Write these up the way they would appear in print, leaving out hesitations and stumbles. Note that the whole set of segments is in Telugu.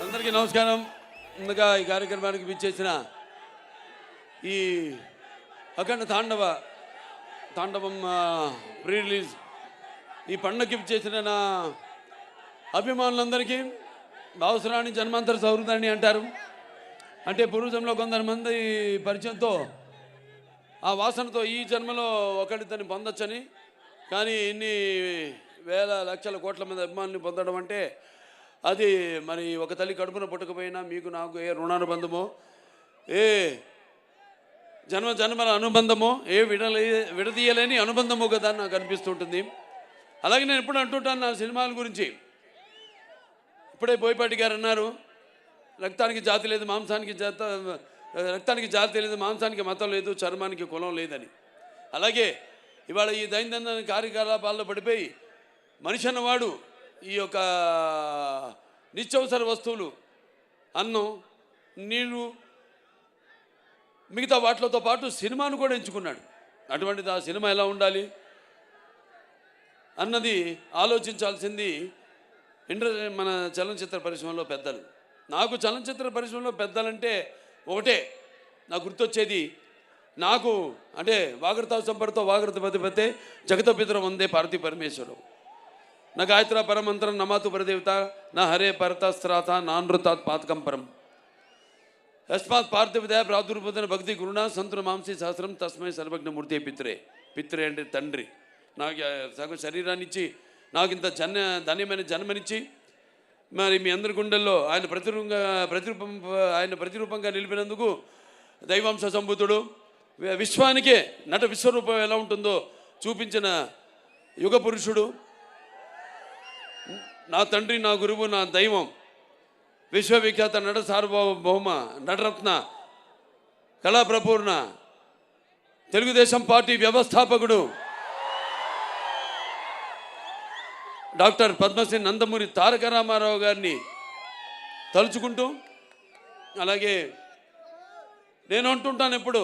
అందరికీ నమస్కారం. ముందుగా ఈ కార్యక్రమానికి విచ్చేసిన ఈ అఖండ తాండవం ప్రీ రిలీజ్ ఈ పండుగకి విచ్చేసిన నా అభిమానులందరికీ అవసరాన్ని జన్మాంతర సౌహృదాన్ని అంటారు. అంటే పూర్వజంలో కొంతమంది పరిచయంతో ఆ వాసనతో ఈ జన్మలో ఒకరితోని పొందొచ్చని, కానీ ఇన్ని వేల లక్షల కోట్ల మంది అభిమానులు పొందడం అంటే అది మరి ఒక తల్లి కడుపున పుట్టకపోయినా మీకు నాకు ఏ రుణానుబంధమో, ఏ జన్మల అనుబంధమో, ఏ విడదీయలేని అనుబంధమో కదా నాకు అనిపిస్తుంటుంది. అలాగే నేను ఎప్పుడు అంటుంటాను నా సినిమాల గురించి. ఇప్పుడే బోయపాటి గారు అన్నారు, రక్తానికి జాతి లేదు, రక్తానికి జాతి లేదు, మాంసానికి మతం లేదు, చర్మానికి కులం లేదని. అలాగే ఇవాళ ఈ దైనందిన కార్యకలాపాల్లో పడిపోయి మనిషి అన్నవాడు ఈ యొక్క నిత్యవసర వస్తువులు, అన్నం, నీరు, మిగతా వాటితో పాటు సినిమాను కూడా ఎంచుకున్నాడు. అటువంటిది ఆ సినిమా ఎలా ఉండాలి అన్నది ఆలోచించాల్సింది మన చలనచిత్ర పరిశ్రమలో పెద్దలు. నాకు చలనచిత్ర పరిశ్రమలో పెద్దలంటే ఒకటే నాకు గుర్తొచ్చేది, నాకు అంటే వాగర్త సంపర్తో వాగర్త పతిపతే జగత పితరం వందే పార్వతీ పరమేశ్వరం, నా గాయత్ర పరమంత్రం నమాతు పరదేవత నా హరే పరతస్త్రాత నానృతాత్ పాతకం పరం యస్మాత్ పార్థివదయ ప్రాదుర్భూతన భక్తి గురుణ సంతున మాంసి సహస్రం తస్మై సర్వజ్ఞమూర్తి పిత్రే అంటే తండ్రి. నాకు సగం శరీరాన్ని ఇచ్చి నాకు ఇంత ధన్యమైన జన్మనిచ్చి మరి మీ అందరి గుండెల్లో ఆయన ప్రతిరూపంగా నిలిపినందుకు దైవాంశ సంభూతుడు, విశ్వానికే నట విశ్వరూపం ఎలా ఉంటుందో చూపించిన యుగ పురుషుడు, నా తండ్రి, నా గురువు, నా దైవం, విశ్వవిఖ్యాత నట సార్వభౌమ నటరత్న కళాప్రపూర్ణ తెలుగుదేశం పార్టీ వ్యవస్థాపకుడు డాక్టర్ పద్మశ్రీ నందమూరి తారక రామారావు గారిని తలుచుకుంటూ, అలాగే నేను అంటుంటాను ఎప్పుడు,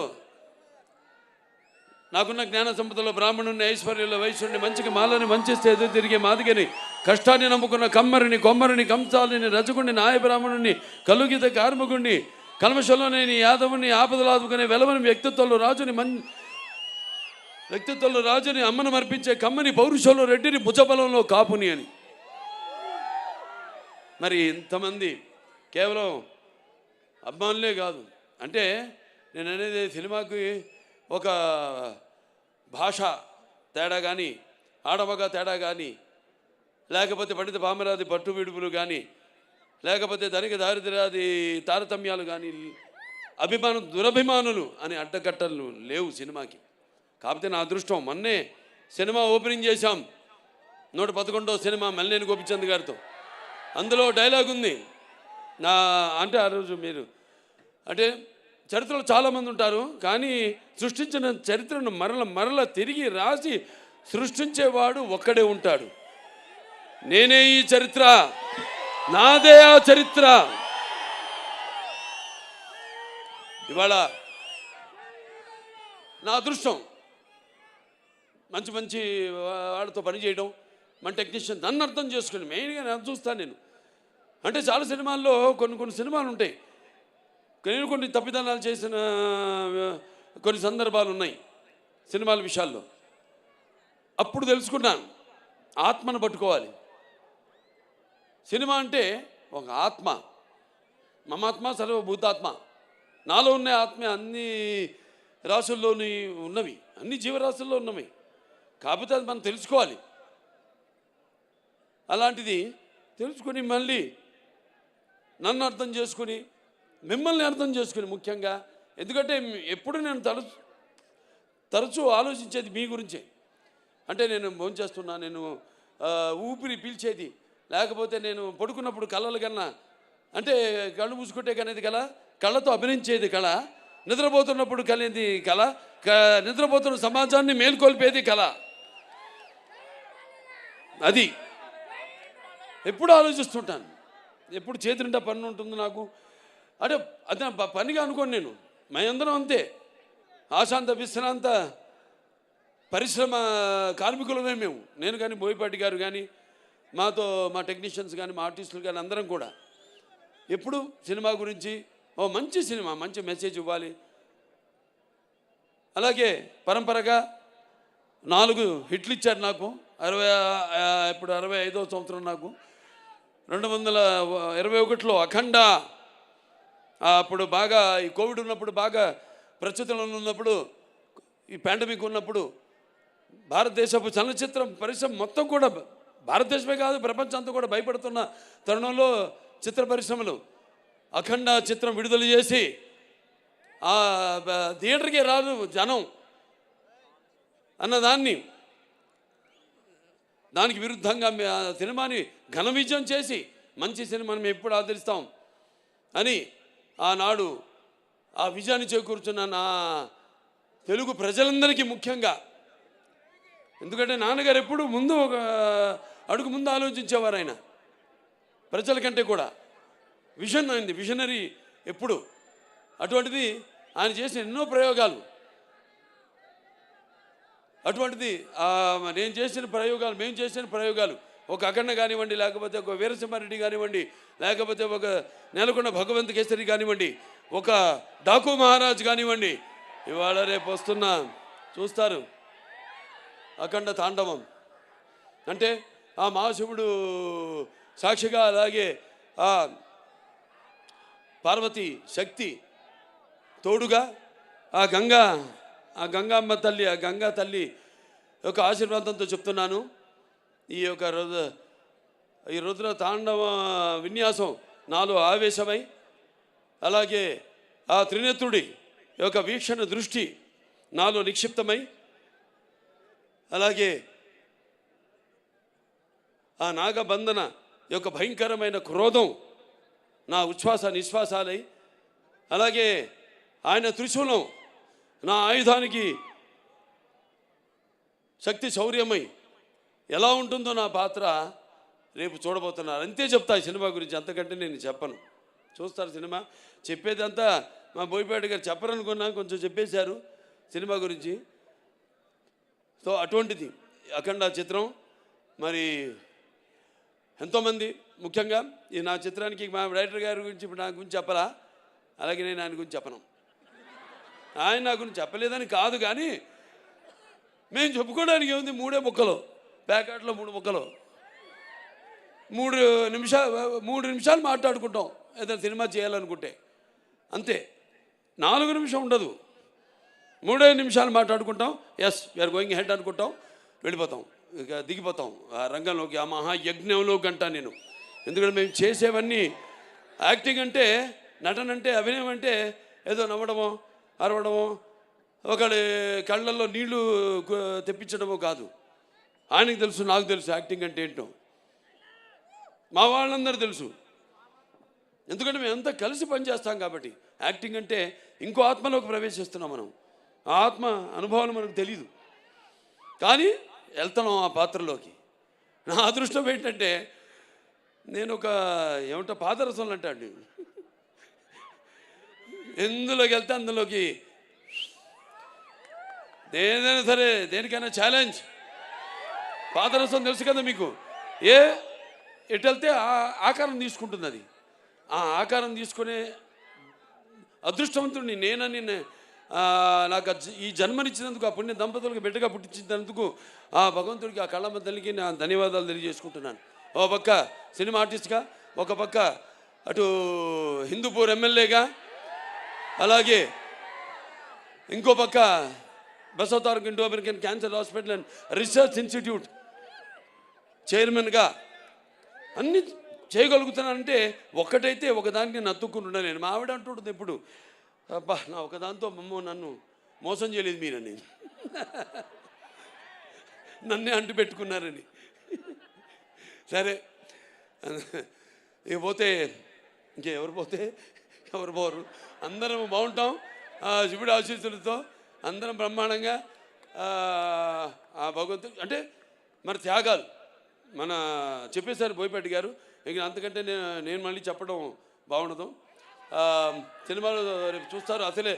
నాకున్న జ్ఞాన సంపదలో బ్రాహ్మణుని, ఐశ్వర్యంలో వైశ్యుడిని, మంచికి మాలని, మంచిస్తే ఎదురు తిరిగే మాదిగని, కష్టాన్ని నమ్ముకున్న కమ్మరిని, కొమ్మరిని, కంసాలిని, రజకుడిని, నాయ బ్రాహ్మణుని, కలుగిత కార్మికుడిని, కల్మషంలోనేని యాదవుని, ఆపదలు ఆదుకునే వెలవని వ్యక్తిత్వంలో రాజుని, అమ్మను మర్పించే కమ్మని, పౌరుషంలో రెడ్డిని, భుజబలంలో కాపుని అని. మరి ఇంతమంది కేవలం అభిమానులే కాదు. అంటే నేను అనేది సినిమాకి ఒక భాష తేడా కానీ, ఆడమగ తేడా కానీ, లేకపోతే పండిత పామరాది పట్టు విడుపులు కానీ, లేకపోతే ధనిక దారిద్ర్యాది తారతమ్యాలు కానీ, దురభిమానులు అని అడ్డకట్టలు లేవు సినిమాకి. కాకపోతే నా అదృష్టం, మొన్నే సినిమా ఓపెనింగ్ చేశాం, 111వ సినిమా మల్లేని గోపిచంద్ గారితో. అందులో డైలాగ్ ఉంది అంటే ఆ రోజు మీరు అంటే చరిత్రలో చాలామంది ఉంటారు, కానీ సృష్టించిన చరిత్రను మరల తిరిగి రాసి సృష్టించేవాడు ఒక్కడే ఉంటాడు. నేనే ఈ చరిత్ర, నాదే ఆ చరిత్ర. ఇవాళ నా అదృష్టం మంచి వాళ్ళతో పనిచేయడం, మన టెక్నీషియన్ నన్ను అర్థం చేసుకుని మెయిన్గా నేను చూస్తాను. నేను అంటే చాలా సినిమాల్లో కొన్ని సినిమాలు ఉంటాయి, నేను కొన్ని తప్పిదనాలు చేసిన కొన్ని సందర్భాలు ఉన్నాయి సినిమాల విషయాల్లో. అప్పుడు తెలుసుకున్నాను, ఆత్మను పట్టుకోవాలి. సినిమా అంటే ఒక ఆత్మ, మమాత్మ సర్వభూతాత్మ. నాలో ఉన్న ఆత్మ అన్ని రాసుల్లోని ఉన్నవి, అన్ని జీవరాశుల్లో ఉన్నవి. కాకపోతే అది మనం తెలుసుకోవాలి. అలాంటిది తెలుసుకుని మళ్ళీ నన్ను అర్థం చేసుకుని, మిమ్మల్ని అర్థం చేసుకుని ముఖ్యంగా, ఎందుకంటే ఎప్పుడు నేను తరచూ ఆలోచించేది మీ గురించే. అంటే నేను భోంచేస్తున్నా, నేను ఊపిరి పీల్చేది, లేకపోతే నేను పడుకున్నప్పుడు కళలు కన్నా, అంటే కళ్ళు మూసుకుంటే కనేది కళ, కళ్ళతో అభినయించేది కళ, నిద్రపోతున్నప్పుడు కనేది కళ, నిద్రపోతున్న సమాజాన్ని మేల్కొల్పేది కళ. అది ఎప్పుడు ఆలోచిస్తుంటాను, ఎప్పుడు చేతి నిండా పని ఉంటుంది నాకు. అంటే అదే పనిగా అనుకోను నేను, మేమందరం అంతే, ఆశాంత విశ్రాంత పరిశ్రమ కార్మికులమే మేము. నేను కానీ, బోయపాటి గారు కానీ, మాతో మా టెక్నీషియన్స్ కానీ మా ఆర్టిస్టులు కానీ అందరం కూడా ఎప్పుడు సినిమా గురించి ఓ మంచి సినిమా మంచి మెసేజ్ ఇవ్వాలి. అలాగే పరంపరగా 4 హిట్లు ఇచ్చారు నాకు. ఇప్పుడు 65వ సంవత్సరం నాకు. 2021లో అఖండ, అప్పుడు బాగా ఈ కోవిడ్ ఉన్నప్పుడు, బాగా ప్రస్తుతంలో ఉన్నప్పుడు, ఈ పాండమిక్ ఉన్నప్పుడు భారతదేశపు చలనచిత్రం పరిశ్రమ మొత్తం కూడా, భారతదేశమే కాదు ప్రపంచం అంతా కూడా భయపడుతున్న తరుణంలో చిత్ర పరిశ్రమలు అఖండ చిత్రం విడుదల చేసి థియేటర్కి రాదు జనం అన్నదాన్ని, దానికి విరుద్ధంగా సినిమాని ఘన విజయం చేసి మంచి సినిమాని మేము ఎప్పుడు ఆదరిస్తాం అని ఆనాడు ఆ విజయాన్ని చేకూర్చున్న నా తెలుగు ప్రజలందరికీ ముఖ్యంగా, ఎందుకంటే నాన్నగారు ఎప్పుడు ముందు ఒక అడుగు ముందు ఆలోచించేవారు. ఆయన ప్రజల కంటే కూడా విజన్ అయింది, విజనరీ ఎప్పుడు. అటువంటిది ఆయన చేసిన ఎన్నో ప్రయోగాలు, అటువంటిది నేను చేసిన ప్రయోగాలు, మేము చేసిన ప్రయోగాలు, ఒక అఖండ కానివ్వండి, లేకపోతే ఒక వీరసింహారెడ్డి కానివ్వండి, లేకపోతే ఒక నెలకొండ భగవంత్ కేసరి కానివ్వండి, ఒక డాకు మహారాజ్ కానివ్వండి, ఇవాళ రేపు వస్తున్న చూస్తారు అఖండ తాండవం. అంటే ఆ మహాశివుడు సాక్షిగా, అలాగే ఆ పార్వతి శక్తి తోడుగా, ఆ గంగామ్మ తల్లి, ఆ గంగా తల్లి యొక్క ఆశీర్వాదంతో చెప్తున్నాను. ఈ రుద్ర తాండవ విన్యాసం నాలో ఆవేశమై, అలాగే ఆ త్రినేత్రుడి యొక్క వీక్షణ దృష్టి నాలో నిక్షిప్తమై, అలాగే ఆ నాగబంధన యొక్క భయంకరమైన క్రోధం నా ఉచ్ఛ్వాస నిశ్వాసాలై, అలాగే ఆయన త్రిశూలం నా ఆయుధానికి శక్తి శౌర్యమై ఎలా ఉంటుందో నా పాత్ర రేపు చూడబోతున్నారు. అంతే చెప్తా ఈ సినిమా గురించి, అంతకంటే నేను చెప్పను. చూస్తారు సినిమా. చెప్పేదంతా మా బోయపాటి గారు చెప్పరనుకున్నా, కొంచెం చెప్పేశారు సినిమా గురించి. సో అటువంటిది అఖండ చిత్రం. మరి ఎంతోమంది, ముఖ్యంగా ఈ నా చిత్రానికి మా డైరెక్టర్ గారి గురించి ఇప్పుడు నా గురించి చెప్పరా, అలాగే నేను ఆయన గురించి చెప్పను. ఆయన నా గురించి చెప్పలేదని కాదు, కానీ మేము చెప్పుకోవడానికి ఏముంది, 3 ముక్కలు, ప్యాకెట్లో 3 ముక్కలు, 3 నిమిషాలు మాట్లాడుకుంటాం ఏదైనా సినిమా చేయాలనుకుంటే, అంతే. 4 నిమిషం ఉండదు, 3 నిమిషాలు మాట్లాడుకుంటాం. ఎస్ వీఆర్ గోయింగ్ హెడ్ అనుకుంటాం, వెళ్ళిపోతాం, ఇక దిగిపోతాం ఆ రంగంలోకి, ఆ మహాయజ్ఞంలోకి అంటా నేను. ఎందుకంటే మేము చేసేవన్నీ యాక్టింగ్ అంటే, నటన అంటే, అభినయం అంటే ఏదో నవ్వడమో అరవడమో ఒకళ్ళ కళ్ళల్లో నీళ్లు తెప్పించడమో కాదు. ఆయనకు తెలుసు, నాకు తెలుసు యాక్టింగ్ అంటే ఏంటో, మా వాళ్ళందరూ తెలుసు. ఎందుకంటే మేము అంతా కలిసి పనిచేస్తాం కాబట్టి. యాక్టింగ్ అంటే ఇంకో ఆత్మలోకి ప్రవేశిస్తున్నాం మనం, ఆ ఆత్మ అనుభవాలు మనకు తెలియదు, కానీ వెళ్తున్నాం ఆ పాత్రలోకి. నా అదృష్టం ఏంటంటే నేను ఒక ఏమంటా పాదరసంలో అంటాడు, ఎందులోకి వెళ్తే అందులోకి, ఏదైనా సరే దేనికైనా ఛాలెంజ్. పాదరసం తెలుసు కదా మీకు, ఎటు వెళ్తే ఆకారం తీసుకుంటుంది. అది ఆ ఆకారం తీసుకునే అదృష్టవంతుడిని నేనని, నాకు ఈ జన్మనిచ్చినందుకు, ఆ పుణ్య దంపతులకు బిడ్డగా పుట్టించినందుకు ఆ భగవంతుడికి, ఆ కళ్ళమ్మ తల్లికి నా ధన్యవాదాలు తెలియజేసుకుంటున్నాను. ఒక పక్క సినిమా ఆర్టిస్ట్గా, ఒక పక్క అటు హిందూపూర్ ఎమ్మెల్యేగా, అలాగే ఇంకో పక్క Basavataraka Indo American cancer hospital and research institute చైర్మన్గా అన్నీ చేయగలుగుతున్నానంటే ఒక్కటైతే ఒకదానికి నత్తుకుంటున్నా నేను. మా ఆవిడ అంటుంటుంది ఎప్పుడు, అబ్బా నా ఒకదాంతో నన్ను మోసం చేయలేదు మీరని, నన్నే అంటు పెట్టుకున్నారని. సరే ఇక పోతే ఇంకెవరు పోతే ఎవరు పోరు, అందరం బాగుంటాం శివుడి ఆశీస్సులతో, అందరం బ్రహ్మాండంగా. ఆ భగవంతుడు అంటే మరి త్యాగాలు మన చెప్పేశారు బోయపాటి గారు, ఇంక అంతకంటే నేను మళ్ళీ చెప్పడం బాగుండదు. సినిమాలో రేపు చూస్తారు. అసలే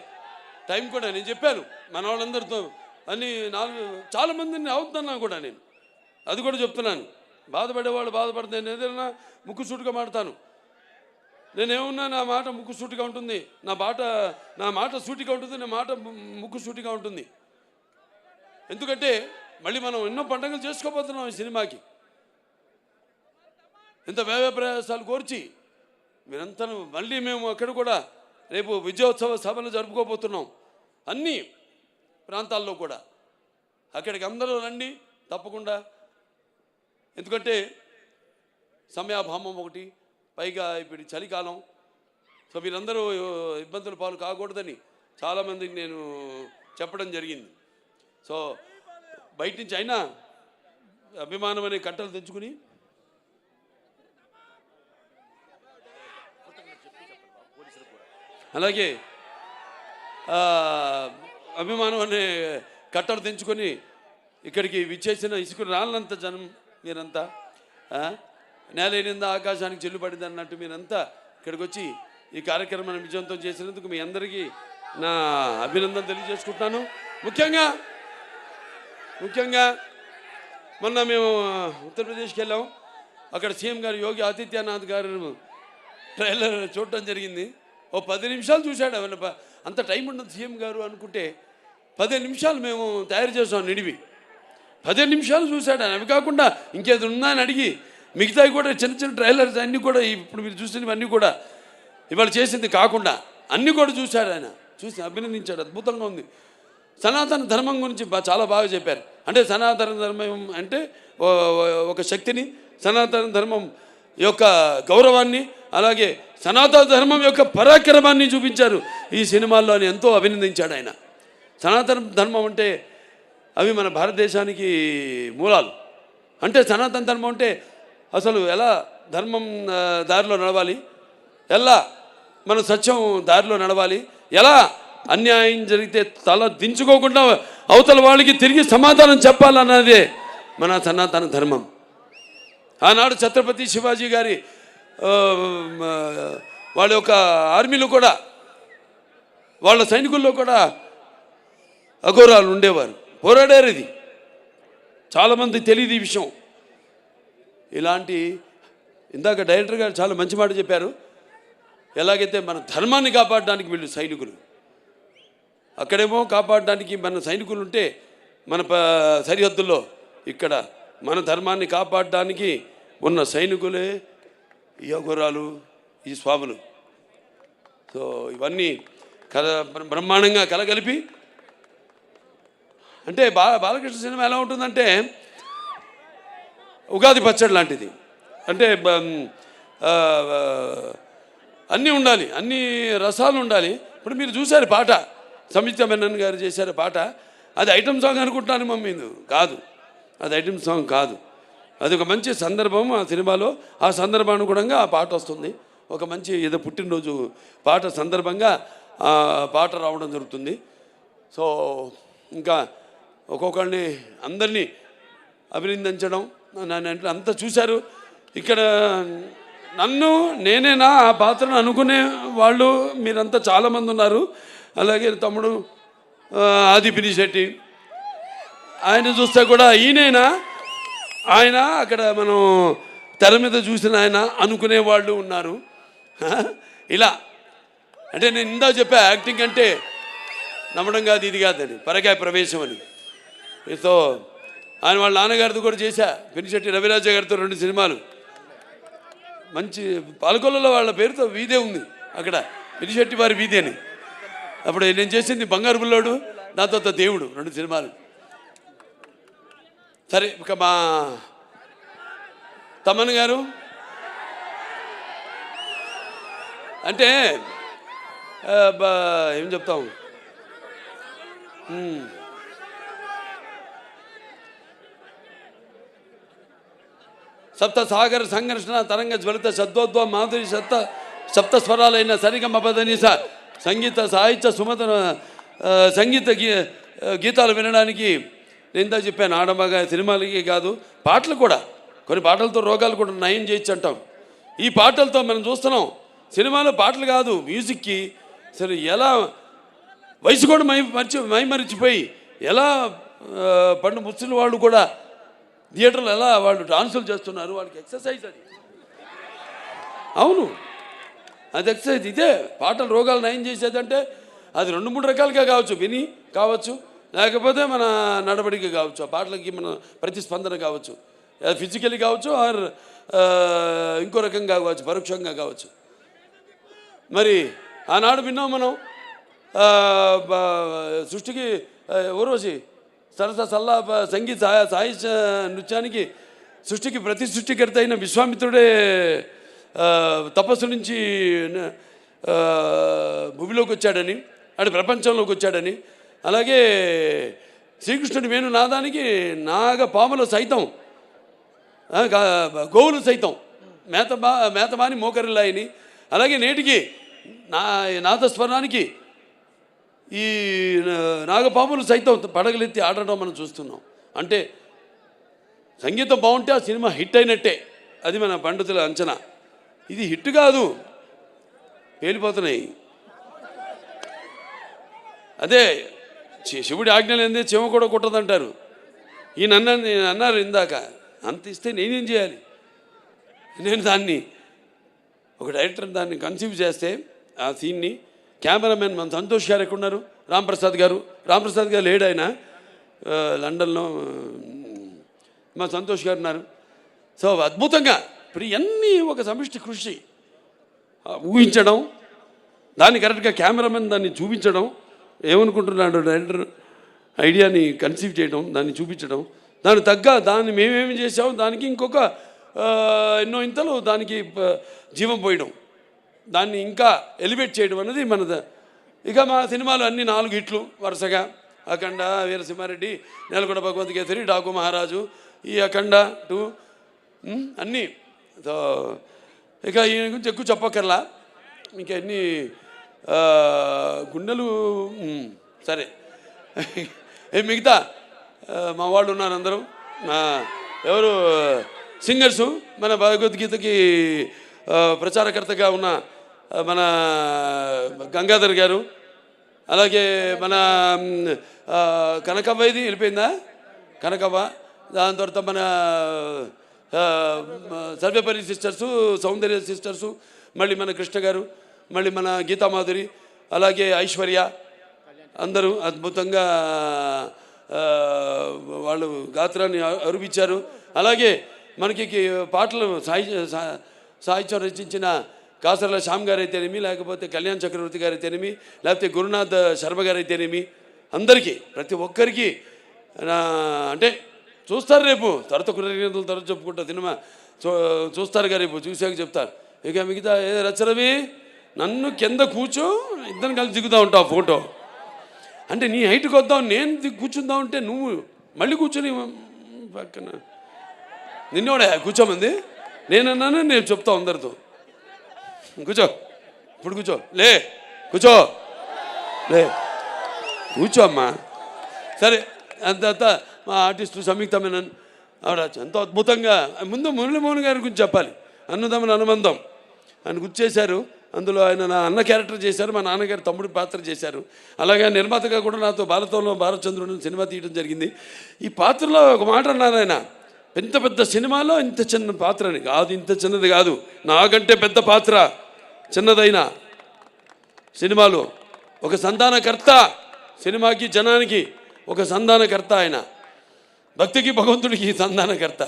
టైం కూడా నేను చెప్పాను మన వాళ్ళందరితో, అన్ని 4 చాలామందిని అవుతున్నాను కూడా నేను, అది కూడా చెప్తున్నాను. బాధపడేవాళ్ళు బాధపడితే నేను ఏదైనా ముక్కుసూటిగా మాడతాను. నేనేమన్నా నా మాట ముక్కుసూటిగా ఉంటుంది, నా మాట సూటిగా ఉంటుంది, నా మాట ముక్కుసూటిగా ఉంటుంది. ఎందుకంటే మళ్ళీ మనం ఎన్నో పండుగలు చేసుకోబోతున్నాం ఈ సినిమాకి. ఇంత వ్యయ ప్రయాసాలు కోర్చి మీరంతా మళ్ళీ మేము అక్కడ కూడా రేపు విజయోత్సవ సభలు జరుపుకోబోతున్నాం అన్ని ప్రాంతాల్లో కూడా. అక్కడికి అందరూ రండి తప్పకుండా. ఎందుకంటే సమయాభావం ఒకటి, పైగా ఇప్పుడు చలికాలం. సో మీరందరూ ఇబ్బందుల పాలు కాకూడదని చాలామందికి నేను చెప్పడం జరిగింది. సో బయట నుంచి అయినా అభిమానం అనే కట్టలు తెచ్చుకుని అలాగే అభిమానం అనే కట్టలు తెంచుకొని ఇక్కడికి విచ్చేసిన ఇసుకు రాళ్ళంత జనం మీరంతా, నేలైనందా ఆకాశానికి చెల్లుపడింది అన్నట్టు మీరంతా ఇక్కడికి వచ్చి ఈ కార్యక్రమాన్ని విజయవంతం చేసినందుకు మీ అందరికీ నా అభినందన తెలియజేసుకుంటున్నాను. ముఖ్యంగా మొన్న మేము ఉత్తరప్రదేశ్కి వెళ్ళాం. అక్కడ సీఎం గారు యోగి ఆదిత్యనాథ్ గారు ట్రైలర్ చూడటం జరిగింది. ఓ 10 నిమిషాలు చూశాడు. అంత టైం ఉండదు సీఎం గారు అనుకుంటే 15 నిమిషాలు మేము తయారు చేసాం నిడివి. 15 నిమిషాలు చూశాడు. అవి కాకుండా ఇంకేది ఉందా అని అడిగి మిగతావి కూడా చిన్న చిన్న ట్రైలర్స్ అన్నీ కూడా ఇప్పుడు మీరు చూసినవన్నీ కూడా ఇవాళ చేసింది కాకుండా అన్నీ కూడా చూశాడు. ఆయన చూసి అభినందించాడు. అద్భుతంగా ఉంది. సనాతన ధర్మం గురించి చాలా బాగా చెప్పారు. అంటే సనాతన ధర్మం అంటే ఒక శక్తిని, సనాతన ధర్మం యొక్క గౌరవాన్ని, అలాగే సనాతన ధర్మం యొక్క పరాక్రమాన్ని చూపించారు ఈ సినిమాల్లో అని ఎంతో అభినందించాడు ఆయన. సనాతన ధర్మం అంటే అవి మన భారతదేశానికి మూలాలు. అంటే సనాతన ధర్మం అంటే అసలు ఎలా ధర్మం దారిలో నడవాలి, ఎలా మన సత్యం దారిలో నడవాలి, ఎలా అన్యాయం జరిగితే తల దించుకోకుండా అవతల వాళ్ళకి తిరిగి సమాధానం చెప్పాలన్నదే మన సనాతన ధర్మం. ఆనాడు ఛత్రపతి శివాజీ గారి వాళ్ళ యొక్క ఆర్మీలో కూడా, వాళ్ళ సైనికుల్లో కూడా అఘోరాలు ఉండేవారు, పోరాడారు. ఇది చాలామంది తెలియదు ఈ విషయం. ఇలాంటి ఇందాక డైరెక్టర్ గారు చాలా మంచి మాట చెప్పారు. ఎలాగైతే మన ధర్మాన్ని కాపాడడానికి వీళ్ళు సైనికులు, అక్కడేమో కాపాడడానికి మన సైనికులు ఉంటే మన సరిహద్దుల్లో ఇక్కడ మన ధర్మాన్ని కాపాడడానికి ఉన్న సైనికులే ఈ అఘోరాలు, ఈ స్వాములు. సో ఇవన్నీ బ్రహ్మాండంగా కలగలిపి అంటే బాలకృష్ణ సినిమా ఎలా ఉంటుందంటే ఉగాది పచ్చడి లాంటిది. అంటే అన్నీ ఉండాలి, అన్ని రసాలు ఉండాలి. ఇప్పుడు మీరు చూశారు పాట, సంయుక్త మెనన్ గారు చేశారు పాట. అది ఐటమ్ సాంగ్ అనుకుంటాను మమ్మీ, కాదు, అది ఐటమ్ సాంగ్ కాదు. అది ఒక మంచి సందర్భం ఆ సినిమాలో. ఆ సందర్భానుగుణంగా ఆ పాట వస్తుంది. ఒక మంచి ఏదో పుట్టినరోజు పాట సందర్భంగా ఆ పాట రావడం జరుగుతుంది. సో ఇంకా ఒక్కొక్కరిని అందరినీ అభినందించడం అంతా చూశారు. ఇక్కడ నేనేనా ఆ పాత్రను అనుకునే వాళ్ళు మీరంతా చాలామంది ఉన్నారు. అలాగే తమ్ముడు ఆది పినిశెట్టి, ఆయన చూస్తే కూడా ఈయనైనా ఆయన అక్కడ మనం తెర మీద చూసిన ఆయన అనుకునే వాళ్ళు ఉన్నారు. ఇలా అంటే నేను ఇందా చెప్పా, యాక్టింగ్ అంటే నమ్మడం కాదు, ఇది కాదని, పరకాయ ప్రవేశం అని. సో ఆయన వాళ్ళ నాన్నగారితో కూడా చేశా, పినిశెట్టి రవిరాజ గారితో 2 సినిమాలు. మంచి పాలకొల్లలో వాళ్ళ పేరుతో వీధే ఉంది అక్కడ, పినిశెట్టి వారి వీధి అని. అప్పుడు నేను చేసింది బంగారు బుల్లోడు, దాంతో దేవుడు, 2 సినిమాలు. సరే ఇక మా తమన్ గారు అంటే ఏం చెప్తాం, సప్త సాగర సంఘర్షణ తరంగ జ్వలిత శబ్దోద్భవ మాధురి సప్త స్వరాలైన సరిగమ పదనిస సంగీత సాహిత్య సుమత సంగీత గీతాలు వినడానికి నేను ఇందా చెప్పాను. ఆడమగా సినిమాలకి కాదు, పాటలు కూడా, కొన్ని పాటలతో రోగాలు కూడా నయం చేయొచ్చు అంటాం. ఈ పాటలతో మనం చూస్తున్నాం. సినిమాలో పాటలు కాదు, మ్యూజిక్కి సరే ఎలా వయసు కూడా మైమరిచిపోయి ఎలా పండు ముసలి వాళ్ళు కూడా థియేటర్లో ఎలా వాళ్ళు డాన్సులు చేస్తున్నారు, వాళ్ళకి ఎక్సర్సైజ్ అది. అవును, అది ఎక్సర్సైజ్. ఇదే పాటలు రోగాలు నయం చేసేదంటే అది 2-3 రకాలుగా కావచ్చు. విని కావచ్చు, లేకపోతే మన నడవడిక కావచ్చు, ఆ పాటలకి మన ప్రతిస్పందన కావచ్చు, ఫిజికల్లీ కావచ్చు, ఆర్ ఇంకో రకంగా కావచ్చు, పరోక్షంగా కావచ్చు. మరి ఆనాడు విన్నాం మనం సృష్టికి ఊర్వశి సరస సల్లా సంగీత సాహిత్య నృత్యానికి సృష్టికి ప్రతి సృష్టికర్త అయిన విశ్వామిత్రుడే తపస్సు నుంచి భూమిలోకి వచ్చాడని, అటు ప్రపంచంలోకి వచ్చాడని, అలాగే శ్రీకృష్ణుడి వేణునాదానికి నాగపాములు సైతం, గోవులు సైతం మేతమాని మోకరిల్లాయని, అలాగే నేటికి నాదస్వరానికి ఈ నాగపాములు సైతం పడగలెత్తి ఆడడం మనం చూస్తున్నాం. అంటే సంగీతం బాగుంటే ఆ సినిమా హిట్ అయినట్టే, అది మన పండితుల అంచనా. ఇది హిట్ కాదు, పేలిపోతున్నాయి. అదే శివుడి ఆజ్ఞ లేదే చెమ కూడా కుట్టదంటారు. ఈయన అన్నారు ఇందాక, అంత ఇస్తే నేనేం చేయాలి? నేను దాన్ని ఒక డైరెక్టర్ దాన్ని కన్సీవ్ చేస్తే ఆ సీన్ని, కెమెరామెన్ మన సంతోష్ గారు ఎక్కడున్నారు, రాంప్రసాద్ గారు లేడు, ఆయన లండన్లో మా సంతోష్ గారు ఉన్నారు. సో అద్భుతంగా ఇప్పుడు ఇవన్నీ ఒక సమిష్టి కృషి, ఊహించడం, దాన్ని కరెక్ట్గా కెమెరామెన్ దాన్ని చూపించడం, ఏమనుకుంటున్నాడు డైరెక్టర్ ఐడియాని కన్సీవ్ చేయడం, దాన్ని చూపించడం, దానికి తగ్గ దాన్ని మేమేమి చేసాము దానికి ఇంకొక ఎన్నో ఇంతలు దానికి జీవం పోయడం, దాన్ని ఇంకా ఎలివేట్ చేయడం అనేది మనది. ఇక మా సినిమాలు అన్నీ 4 హిట్లు వరుసగా, అఖండ, వీరసింహారెడ్డి, నేలకొండ భగవంత్ కేసరి, డాకు మహారాజు, ఈ అఖండ 2 అన్నీ. సో ఇక ఈయన గురించి ఎక్కువ చెప్పక్కర్లా, ఇంకా ఎన్ని గుండెలు సరే. మిగతా మా వాళ్ళు ఉన్నారు అందరూ, ఎవరు సింగర్సు, మన భగవద్గీతకి ప్రచారకర్తగా ఉన్న మన గంగాధర్ గారు, అలాగే మన కనకవ్వ, ఇది వెళ్ళిపోయిందా కనకవ్వ, దాని తర్వాత మన సర్వేపల్లి సిస్టర్సు, సౌందర్య సిస్టర్సు, మళ్ళీ మన కృష్ణ గారు, మళ్ళీ మన గీతామాధురి, అలాగే ఐశ్వర్య, అందరూ అద్భుతంగా వాళ్ళు గాత్రాన్ని అరుపించారు. అలాగే మనకి పాటలు సాహిత్యం రచించిన కాసర్ల శ్యామ్ గారు అయితేనేమి, లేకపోతే కళ్యాణ్ చక్రవర్తి గారు అయితేనేమి, లేకపోతే గురునాథ్ శర్మ గారు అయితేనేమి, అందరికీ ప్రతి ఒక్కరికి అంటే చూస్తారు, రేపు తర్వాత కృతజ్ఞతలు తర్వాత చెప్పుకుంటా సినిమా చూస్తారు కదా, రేపు చూసాక చెప్తారు. ఇక మిగతా రచరవి నన్ను కింద కూర్చో, ఇద్దరు కలిసి దిగుతూ ఉంటావు ఫోటో, అంటే నీ హైట్కి వద్దాం, నేను కూర్చుందాం అంటే నువ్వు మళ్ళీ కూర్చొని పక్కన నిన్నోడే కూర్చోమంది, నేనన్నాను, నేను చెప్తా అందరితో, కూర్చో ఇప్పుడు కూర్చో, లే కూర్చో, లే కూర్చో అమ్మా. సరే, అంత మా ఆర్టిస్టు సంయుక్త మేనన్ ఆవిడ ఎంతో అద్భుతంగా, ముందు మురళీమోహన్ గారి గురించి చెప్పాలి. అన్నదమ్ముల అనుబంధం ఆయన గుర్తు చేశారు. అందులో ఆయన నా అన్న క్యారెక్టర్ చేశారు, మా నాన్నగారు తమ్ముడి పాత్ర చేశారు. అలాగే నిర్మాతగా కూడా నాతో బాలతోలో బాలచంద్రుడు సినిమా తీయడం జరిగింది. ఈ పాత్రలో ఒక మాట అన్నారు ఆయన, పెద్ద పెద్ద సినిమాలో ఇంత చిన్న పాత్రని కాదు, ఇంత చిన్నది కాదు, నాకంటే పెద్ద పాత్ర చిన్నదైన సినిమాలో ఒక సంధానకర్త, సినిమాకి జనానికి ఒక సంధానకర్త, ఆయన భక్తికి భగవంతుడికి సంధానకర్త.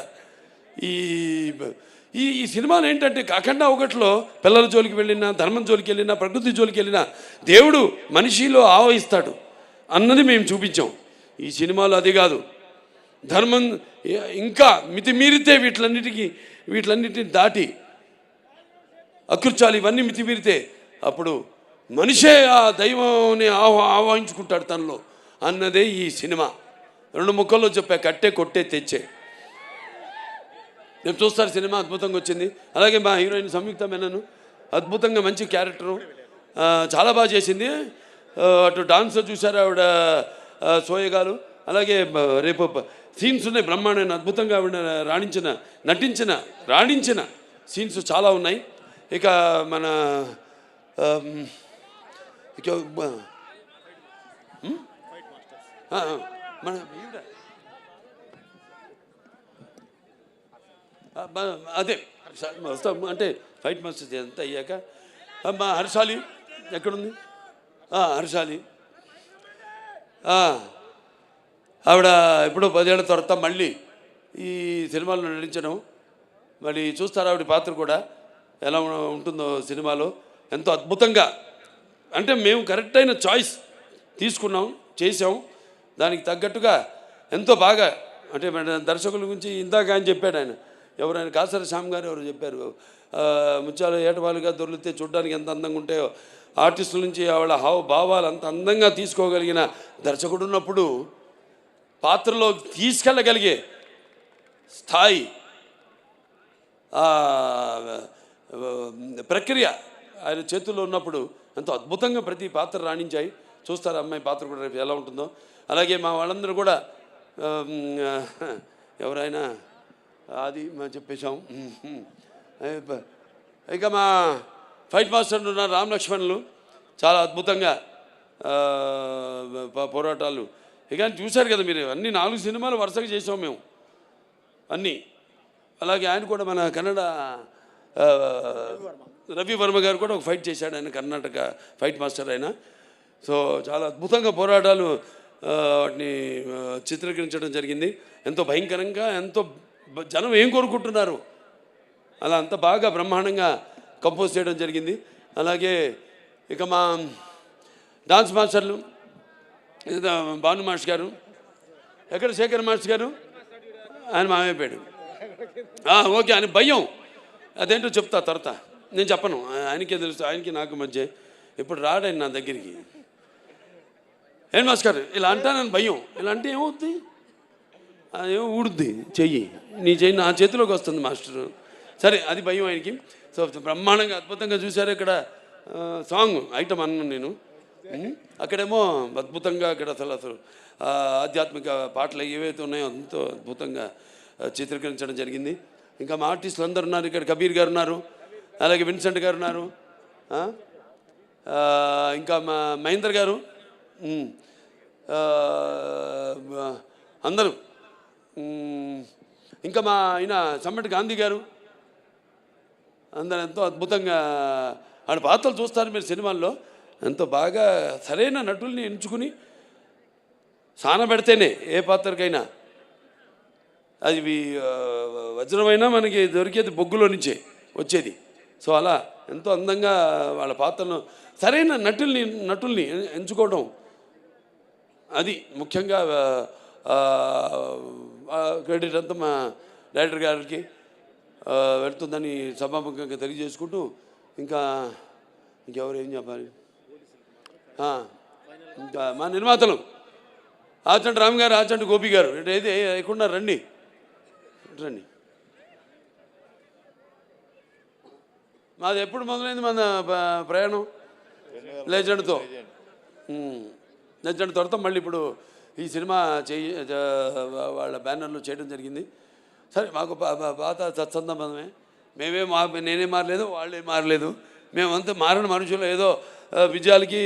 ఈ ఈ సినిమాలు ఏంటంటే అఖండ 1లో పిల్లల జోలికి వెళ్ళినా, ధర్మం జోలికి వెళ్ళినా, ప్రకృతి జోలికి వెళ్ళినా దేవుడు మనిషిలో ఆవహిస్తాడు అన్నది మేము చూపించాం. ఈ సినిమాలో అది కాదు, ధర్మం ఇంకా మితిమీరితే వీటిలన్నిటిని దాటి అకృత్యాలు ఇవన్నీ మితిమీరితే అప్పుడు మనిషే ఆ దైవాన్ని ఆవాహించుకుంటాడు తనలో అన్నదే ఈ సినిమా. 2 ముక్కల్లో చెప్పా, కట్టే కొట్టే తెచ్చే. రేపు చూస్తారు, సినిమా అద్భుతంగా వచ్చింది. అలాగే మా హీరోయిన్ సంయుక్త మేనన్ అద్భుతంగా మంచి క్యారెక్టరు, చాలా బాగా చేసింది. అటు డాన్స్ చూసారు ఆవిడ సోయగాలు, అలాగే రేపు సీన్స్ ఉన్నాయి బ్రహ్మాండమైన, అద్భుతంగా ఆవిడ రాణించిన సీన్స్ చాలా ఉన్నాయి. ఇక మన మన అదే వస్తాం అంటే ఫైట్ మాస్టర్ అంతా అయ్యాక మా హర్షాలి ఎక్కడుంది? హర్షాలి ఆవిడ ఎప్పుడో 10 ఏళ్ల తర్వాత మళ్ళీ ఈ సినిమాలో నటించడం, మరి చూస్తారు ఆవిడ పాత్ర కూడా ఎలా ఉంటుందో సినిమాలో. ఎంతో అద్భుతంగా, అంటే మేము కరెక్ట్ అయిన చాయిస్ తీసుకున్నాం, చేసాం, దానికి తగ్గట్టుగా ఎంతో బాగా. అంటే దర్శకుల గురించి ఇందాక ఆయన చెప్పాడు, ఎవరైనా కాసర శ్యామ్ గారు ఎవరు చెప్పారు, ముత్యాలు ఏటవాలుగా దొరికితే చూడడానికి ఎంత అందంగా ఉంటాయో, ఆర్టిస్టుల నుంచి ఆవిడ భావాలు అంత అందంగా తీసుకోగలిగిన దర్శకుడు ఉన్నప్పుడు పాత్రలో తీసుకెళ్ళగలిగే స్థాయి, ప్రక్రియ ఆయన చేతుల్లో ఉన్నప్పుడు ఎంతో అద్భుతంగా ప్రతి పాత్ర రాణించాయి. చూస్తారు అమ్మాయి పాత్ర కూడా రేపు ఎలా ఉంటుందో. అలాగే మా వాళ్ళందరూ కూడా ఎవరైనా అది మనం చెప్పేశాం. ఇక మా ఫైట్ మాస్టర్ ఉన్న రామ్ లక్ష్మణులు చాలా అద్భుతంగా పోరాటాలు. ఇక చూశారు కదా మీరు, అన్ని 4 సినిమాలు వరుసగా చేసాం మేము అన్నీ. అలాగే ఆయన కూడా మన కన్నడ రవి వర్మ గారు కూడా ఒక ఫైట్ చేశాడు, ఆయన కర్ణాటక ఫైట్ మాస్టర్ ఆయన. సో చాలా అద్భుతంగా పోరాటాలు వాటిని చిత్రీకరించడం జరిగింది. ఎంతో భయంకరంగా, ఎంతో జనం ఏం కోరుకుంటున్నారు అలా అంత బాగా బ్రహ్మాండంగా కంపోజ్ చేయడం జరిగింది. అలాగే ఇక మా డాన్స్ మాస్టర్లు భాను మాస్టర్ గారు, ఎక్కడ శేఖర్ మాస్టర్ గారు, ఆయన మామైపోయాడు. ఓకే, ఆయన భయం అదేంటో చెప్తా తర్వాత, నేను చెప్పను, ఆయనకే తెలుసు, ఆయనకి నాకు మధ్య. ఇప్పుడు రాడాయన నా దగ్గరికి, ఏం మాస్టర్ ఇలా అంటానని భయం, ఇలా అంటే ఏమవుద్ది, అదేమో ఊడుద్ది చెయ్యి, నీ చెయ్యి నా చేతిలోకి వస్తుంది మాస్టరు. సరే, అది భయం ఆయనకి. సో బ్రహ్మాండంగా అద్భుతంగా చూశారు. ఇక్కడ సాంగ్ ఐటమ్ అన్నాను నేను, అక్కడేమో అద్భుతంగా అక్కడ అసలు ఆధ్యాత్మిక పాటలు ఏవైతే ఉన్నాయో ఎంతో అద్భుతంగా చిత్రీకరించడం జరిగింది. ఇంకా మా ఆర్టిస్టులు అందరు ఉన్నారు. ఇక్కడ కబీర్ గారు ఉన్నారు, అలాగే విన్సెంట్ గారు ఉన్నారు, ఇంకా మా మహేందర్ గారు, అందరూ, ఇంకా మా ఆయన సమ్మటి గాంధీ గారు, అందరూ ఎంతో అద్భుతంగా ఆడ పాత్రలు చూస్తారు మీరు సినిమాల్లో. ఎంతో బాగా సరైన నటుల్ని ఎంచుకుని సానబెడితేనే ఏ పాత్రకైనా అది వజ్రమైనా మనకి దొరికేది బొగ్గులో నుంచే వచ్చేది. సో అలా ఎంతో అందంగా వాళ్ళ పాత్రను సరైన నటుల్ని ఎంచుకోవడం, అది ముఖ్యంగా క్రెడిట్ అంతా మా డైరెక్టర్ గారికి వెళ్తుందని సభాముఖంగా తెలియజేసుకుంటూ, ఇంకెవరు ఏం చెప్పాలి, ఇంకా మా నిర్మాతలు ఆచంటి రామ్ గారు, ఆచంటి గోపి గారు, ఏది ఎక్కడున్నారు, రండి. మాది ఎప్పుడు మొదలైంది మన ప్రయాణం? లెజెండ్తో. లెజెండ్ తర్వాత మళ్ళీ ఇప్పుడు ఈ సినిమా వాళ్ళ బ్యానర్లో చేయడం జరిగింది. సరే, మాకు పాత సత్సంబంధమే, నేనే మారలేదు, వాళ్ళే మారలేదు, మేమంతా మారిన మనుషులు. ఏదో విజయాలకి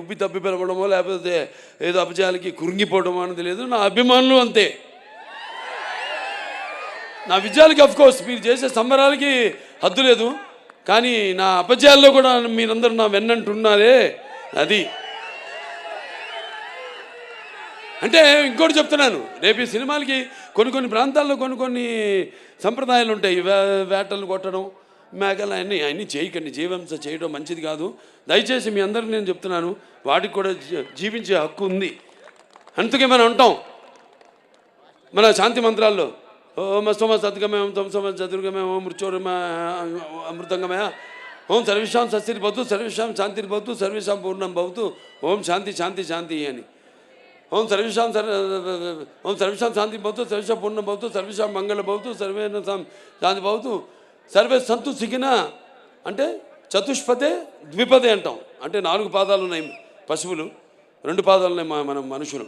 ఉబ్బి తప్పి పిలవడమో లేకపోతే ఏదో అపజయాలకి కురింగిపోవడమో అనేది లేదు. నా అభిమానులు అంతే. నా విజయాలకి అఫ్కోర్స్ మీరు చేసే సంబరాలకి హద్దు లేదు, కానీ నా అపజయాల్లో కూడా మీరందరూ నా వెన్నంటున్నారే, అది. అంటే ఇంకోటి చెప్తున్నాను, రేపు ఈ సినిమాలకి కొన్ని ప్రాంతాల్లో కొన్ని సంప్రదాయాలు ఉంటాయి. వేటలు కొట్టడం, మేకలు అన్నీ చేయకండి, జీవహింస చేయడం మంచిది కాదు. దయచేసి మీ అందరికీ నేను చెప్తున్నాను, వాటికి కూడా జీవించే హక్కు ఉంది. అందుకే మనం అంటాం మన శాంతి మంత్రాల్లో, ఓం అస్తమ సద్గమయం తం సమ చతుర్గమయం ఓం మృత్యోర్మ అమృతంగమయ ఓం సర్వేషాం సస్తిర్భవతు సర్వేషాం శాంతిర్భవతు సర్వేషాం పూర్ణం భవతు ఓం శాంతి శాంతి శాంతి అని. ఓం సర్వేషాం శాంతి భవతు సర్వేషాం పూర్ణం భవతు సర్వేషాం మంగళ భవతు సర్వేణ శాంతి భవతు సర్వే సంతు సిగిన. అంటే చతుష్పదే ద్విపదే అంటాం, అంటే 4 పాదాలు ఉన్నాయి పశువులు, 2 పాదాలు ఉన్నాయి మనం మనుషులు.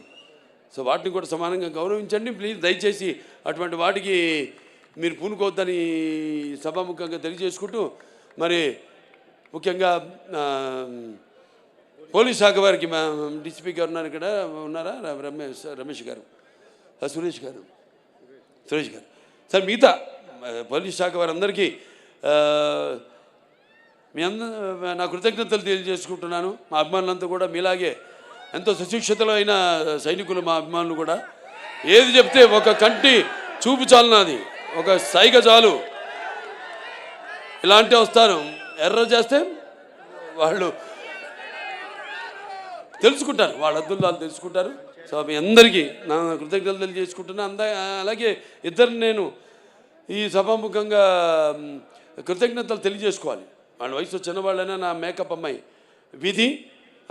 సో వాటిని కూడా సమానంగా గౌరవించండి ప్లీజ్. దయచేసి అటువంటి వాటికి మీరు పూనుకోవద్దని సభాముఖంగా తెలియజేసుకుంటూ, మరి ముఖ్యంగా పోలీస్ శాఖ వారికి మా డిసిపి గారు ఉన్నారు, ఇక్కడ ఉన్నారా, రమేష్ గారు, సురేష్ గారు సార్, మిగతా పోలీస్ శాఖ వారందరికీ మీ నా కృతజ్ఞతలు తెలియజేసుకుంటున్నాను. మా అభిమానులంతా కూడా మీలాగే ఎంతో సుశిక్షితులు అయిన సైనికులు మా అభిమానులు కూడా. ఏది చెప్తే ఒక కంటి చూపు చాలు, నాది ఒక సైగ చాలు, ఇలాంటి వస్తారు. ఎర్ర చేస్తే వాళ్ళు తెలుసుకుంటారు, వాళ్ళ అద్దులు వాళ్ళు తెలుసుకుంటారు. సో మీ అందరికీ నా కృతజ్ఞతలు తెలియజేసుకుంటున్నాను. అలాగే ఇద్దరిని నేను ఈ సభాముఖంగా కృతజ్ఞతలు తెలియజేసుకోవాలి. వాళ్ళ వయసు చిన్నవాళ్ళైనా నా మేకప్ అమ్మాయి విధి,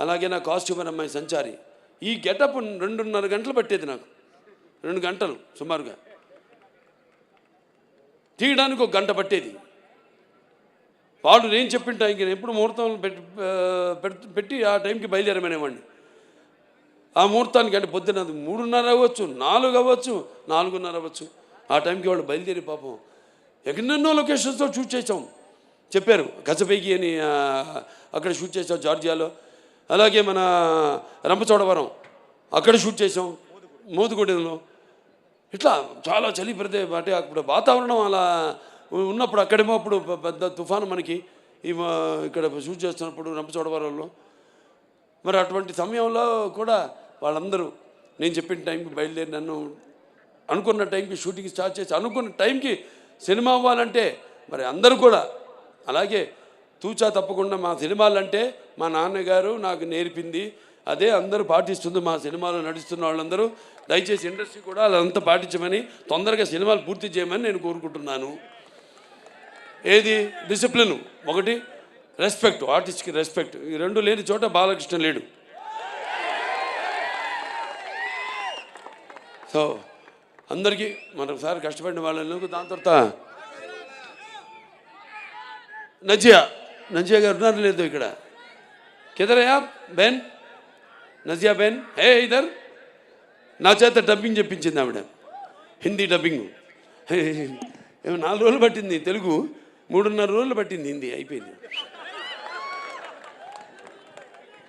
అలాగే నా కాస్ట్యూమర్ అమ్మాయి సంచారి. ఈ గెటప్ 2.5 గంటలు పట్టేది నాకు, 2 గంటలు సుమారుగా. తీయడానికి 1 గంట పట్టేది. వాడు నేను చెప్పిన టైంకి ఎప్పుడు ముహూర్తం పెట్టి ఆ టైంకి బయలుదేరమనేవాడిని. ఆ ముహూర్తానికి అంటే పొద్దున్న 3:30 అవ్వచ్చు, 4 అవ్వచ్చు, 4:30 అవ్వచ్చు. ఆ టైంకి వాళ్ళు బయలుదేరి పాపం ఎన్నెన్నో లొకేషన్స్తో షూట్ చేసాం. చెప్పారు గజపైకి అని అక్కడ షూట్ చేసాం జార్జియాలో. అలాగే మన రంపచోడవరం అక్కడ షూట్ చేసాం, మోదుగూడెంలో. ఇట్లా చాలా చలి అంటే అప్పుడు వాతావరణం అలా ఉన్నప్పుడు అక్కడేమో అప్పుడు పెద్ద తుఫాను మనకి ఇక్కడ షూట్ చేస్తున్నప్పుడు రంపచోడవరంలో. మరి అటువంటి సమయంలో కూడా వాళ్ళందరూ నేను చెప్పిన టైంకి బయలుదేరి నన్ను అనుకున్న టైంకి షూటింగ్ స్టార్ట్ చేసి అనుకున్న టైంకి సినిమా అవ్వాలంటే మరి అందరూ కూడా అలాగే తూచా తప్పకుండా మా సినిమాలంటే మా నాన్నగారు నాకు నేర్పింది అదే అందరూ పాటిస్తుంది. మా సినిమాలో నడుస్తున్న వాళ్ళందరూ దయచేసి ఇండస్ట్రీ కూడా అదంతా పాటించమని, తొందరగా సినిమాలు పూర్తి చేయమని నేను కోరుకుంటున్నాను. ఏది డిసిప్లిన్, ఒకటి రెస్పెక్ట్, ఆర్టిస్ట్కి రెస్పెక్ట్, ఈ 2 లేని చోట బాలకృష్ణ లేడు. సో అందరికీ మరొకసారి కష్టపడిన వాళ్ళకు. దాని తర్వాత నజియా గారు ఉన్నారు లేదు ఇక్కడ, కిదరయా బెన్, నజియా బెన్ హే ఇదర్. నా చేత డబ్బింగ్ చెప్పించింది ఆవిడ, హిందీ డబ్బింగ్. 4 రోజులు పట్టింది తెలుగు, 3.5 రోజులు పట్టింది హిందీ. అయిపోయింది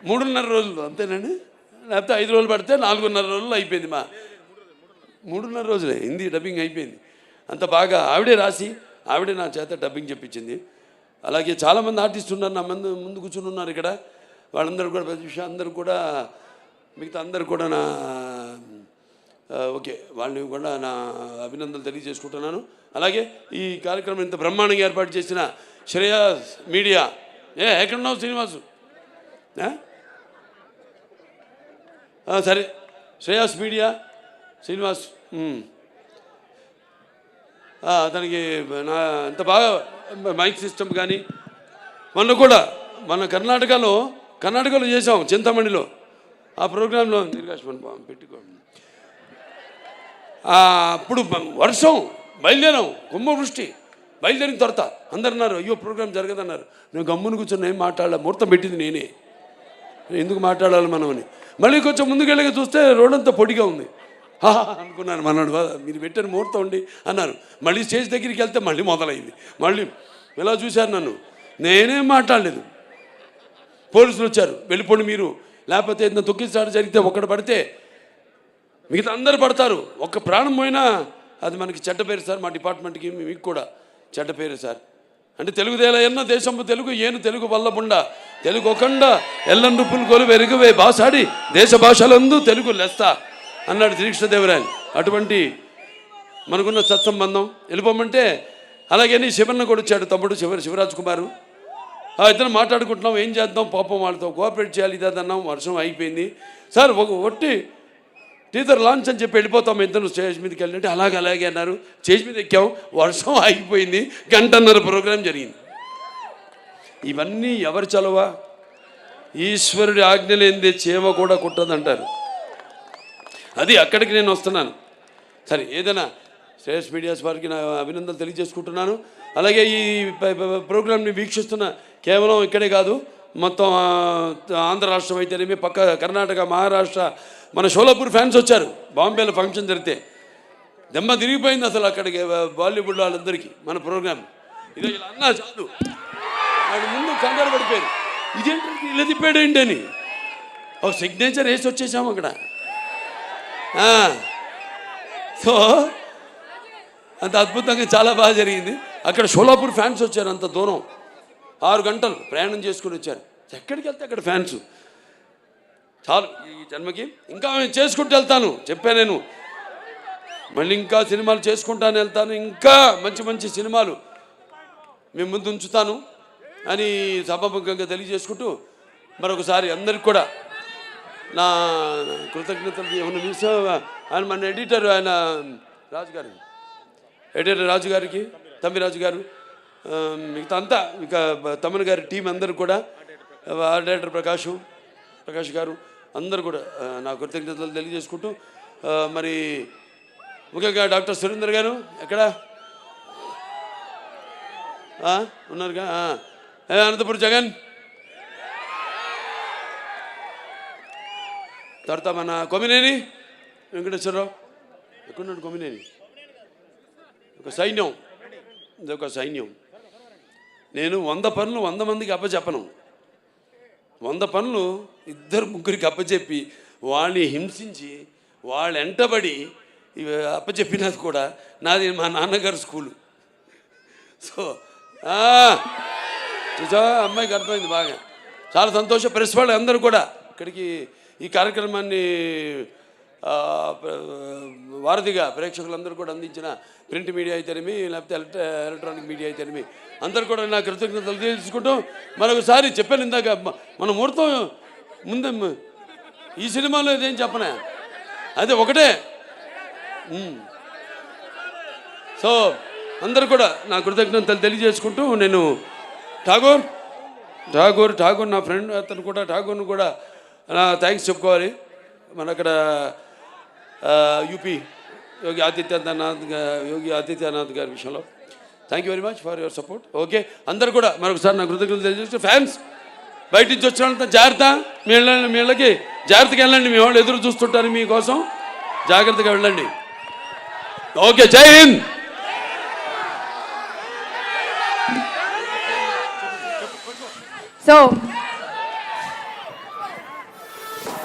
3.5 రోజులు అంతేనండి, లేకపోతే 5 రోజులు పడితే 4.5 రోజులు అయిపోయింది. 3.5 రోజులే హిందీ డబ్బింగ్ అయిపోయింది. అంత బాగా ఆవిడే రాసి ఆవిడే నా చేత డబ్బింగ్ చెప్పించింది. అలాగే చాలామంది ఆర్టిస్టులు ఉన్నారు నా ముందు కూర్చుని ఉన్నారు ఇక్కడ. వాళ్ళందరూ కూడా ప్రతి విషయం అందరూ కూడా మిగతా అందరూ కూడా నా ఓకే వాళ్ళని కూడా నా అభినందనలు తెలియజేసుకుంటున్నాను. అలాగే ఈ కార్యక్రమం ఇంత బ్రహ్మాండంగా ఏర్పాటు చేసిన శ్రేయాస్ మీడియా, ఎక్కడున్నావు శ్రీనివాసు? సరే శ్రేయాస్ మీడియా శ్రీనివాస్, అతనికి నా ఎంత బాగా మైక్ సిస్టమ్ కానీ మొన్న కూడా మన కర్ణాటకలో చేసాం చింతమణిలో. ఆ ప్రోగ్రాంలో నిర్గాషమని పెట్టుకోండి. అప్పుడు వర్షం బయలుదేరాం, కుంభవృష్టి. బయలుదేరిన తర్వాత అందరు అన్నారు అయ్యో ప్రోగ్రాం జరగదన్నారు. నేను గమ్మును కూర్చొని ఏం మాట్లాడాలి, ముహూర్తం పెట్టింది నేనే, ఎందుకు మాట్లాడాలి మనం అని. మళ్ళీ కొంచెం ముందుకెళ్ళగా చూస్తే రోడ్డంతా పొడిగా ఉంది. అనుకున్నాను మనోడు మీరు పెట్టిన ముహూర్తం ఉండి అన్నారు. మళ్ళీ స్టేజ్ దగ్గరికి వెళ్తే మళ్ళీ మొదలైంది. మళ్ళీ ఇలా చూశారు నన్ను, నేనేం మాట్లాడలేదు. పోలీసులు వచ్చారు, వెళ్ళిపోండి మీరు, లేకపోతే ఏదైనా తొక్కిసారి జరిగితే ఒక్కడు పడితే మిగతా అందరు పడతారు, ఒక్క ప్రాణం పోయినా అది మనకి చెడ్డ పేరు సార్, మా డిపార్ట్మెంట్కి మీకు కూడా చెడ్డ పేరు సార్. అంటే తెలుగుదేల ఎన్న దేశంపు తెలుగు ఏను తెలుగు వల్లబుండ తెలుగు ఒకండ ఎల్లండు పులుగోలు వెరుగువే భాషాడి దేశ భాషలందు తెలుగు లెస్త అన్నాడు శ్రీకృష్ణదేవరాయలు. అటువంటి మనకున్న సత్సంబంధం. వెళ్ళిపోమంటే అలాగే శివన్న కూడా వచ్చాడు, తమ్ముడు శివరాజ్ కుమారు. ఇద్దరు మాట్లాడుకుంటున్నాం ఏం చేద్దాం, పాపం వాళ్ళతో కోఆపరేట్ చేయాలి ఇదన్నాం. వర్షం అయిపోయింది సార్, ఒట్టి టీజర్ లాంచ్ అని చెప్పి వెళ్ళిపోతాం ఇద్దరు స్టేజ్ మీదకి వెళ్ళినట్టు. అలాగే అన్నారు. స్టేజ్ మీద ఎక్కాం, వర్షం ఆగిపోయింది, 1.5 గంట ప్రోగ్రాం జరిగింది. ఇవన్నీ ఎవరు చలవా? ఈశ్వరుడి ఆజ్ఞ లేనిదే చేమ కూడా కుట్టదంటారు. అది అక్కడికి నేను వస్తున్నాను. సరే ఏదైనా శ్రేయస్ మీడియాస్ వారికి నా అభినందనలు తెలియజేసుకుంటున్నాను. అలాగే ఈ ప్రోగ్రాంని వీక్షిస్తున్న కేవలం ఇక్కడే కాదు, మొత్తం ఆంధ్ర రాష్ట్రం అయితేనేమి, పక్క కర్ణాటక, మహారాష్ట్ర, మన షోలాపూర్ ఫ్యాన్స్ వచ్చారు. బాంబేలో ఫంక్షన్ జరిగితే దెమ్మ తిరిగిపోయింది అసలు అక్కడికి బాలీవుడ్ వాళ్ళందరికీ మన ప్రోగ్రాం. ఇదే ఇలా అన్నా చాలు, వాడు ముందు కంగారు పడిపోయారు, ఇదేంటి ఇలా తిప్పాడేంటి అని. ఒక సిగ్నేచర్ వేసి వచ్చేసాము అక్కడ. సో అంత అద్భుతంగా చాలా బాగా జరిగింది. అక్కడ షోలాపూర్ ఫ్యాన్స్ వచ్చారు, అంత దూరం 6 గంటలు ప్రయాణం చేసుకుని వచ్చారు. ఎక్కడికి వెళ్తే అక్కడ ఫ్యాన్స్. చాలు ఈ జన్మకి, ఇంకా నేను చేసుకుంటూ వెళ్తాను చెప్పాను నేను. మళ్ళీ ఇంకా సినిమాలు చేసుకుంటాను వెళ్తాను, ఇంకా మంచి మంచి సినిమాలు మేము ముందు ఉంచుతాను అని సభాముఖంగా తెలియజేసుకుంటూ మరొకసారి అందరికి కూడా నా కృతజ్ఞతలు. ఏమన్నా మిస్ ఆయన మన ఎడిటర్, ఆయన రాజుగారు, ఎడిటర్ రాజు గారికి, తమ్మిరాజు గారు, మిగతా అంతా ఇక తమ్మన్ గారి టీం అందరూ కూడా, డైరెక్టర్ ప్రకాష్ గారు అందరూ కూడా నా కృతజ్ఞతలు తెలియజేసుకుంటూ మరి ముఖ్యంగా డాక్టర్ సురేందర్ గారు ఎక్కడ ఉన్నారుగా, అనంతపురం జగన్, తర్వాత మన కొమ్మినేని వెంకటేశ్వరరావు ఎక్కడున్నాడు, కొమ్మినేని, ఒక సైన్యం, ఇదొక సైన్యం. నేను 100 పనులు 100 మందికి అప్పచెప్పను. 100 పనులు 2-3 అప్పచెప్పి వాళ్ళని హింసించి వాళ్ళ వెంటబడి అప్పచెప్పినది కూడా నాది మా నాన్నగారు స్కూలు. సో చూసా అమ్మాయికి అర్థమైంది బాగా. చాలా సంతోషం. ప్రెస్ వాళ్ళు అందరూ కూడా ఇక్కడికి ఈ కార్యక్రమాన్ని వారధిగా ప్రేక్షకులందరూ కూడా అందించిన ప్రింట్ మీడియా అయితేనేమి, లేకపోతే ఎలక్ట్రానిక్ మీడియా అయితేనేమి అందరూ కూడా నా కృతజ్ఞతలు తెలుసుకుంటూ మరొకసారి చెప్పాను ఇందాక, మన ముహూర్తం ముందే ఈ సినిమాలో ఇదేం చెప్పనా, అదే ఒకటే. సో అందరూ కూడా నా కృతజ్ఞతలు తెలియజేసుకుంటూ నేను ఠాగూర్ నా ఫ్రెండ్, అతను కూడా ఠాగూర్ను కూడా నా థ్యాంక్స్ చెప్పుకోవాలి. మన అక్కడ యూపీ యోగి ఆదిత్యనాథ్ గారి విషయంలో thank you very much for your support. Okay, అందరు కూడా మరొకసారి నా కృతజ్ఞతలు తెలియజేస్తూ, ఫ్యాన్స్ బయట నుంచి వచ్చిన వాళ్ళంతా జాగ్రత్త, మీ ఇళ్ళకి జాగ్రత్తగా వెళ్ళండి, మీ వాళ్ళు ఎదురు చూస్తుంటారు మీకోసం, జాగ్రత్తగా వెళ్ళండి. ఓకే, జై హింద్. So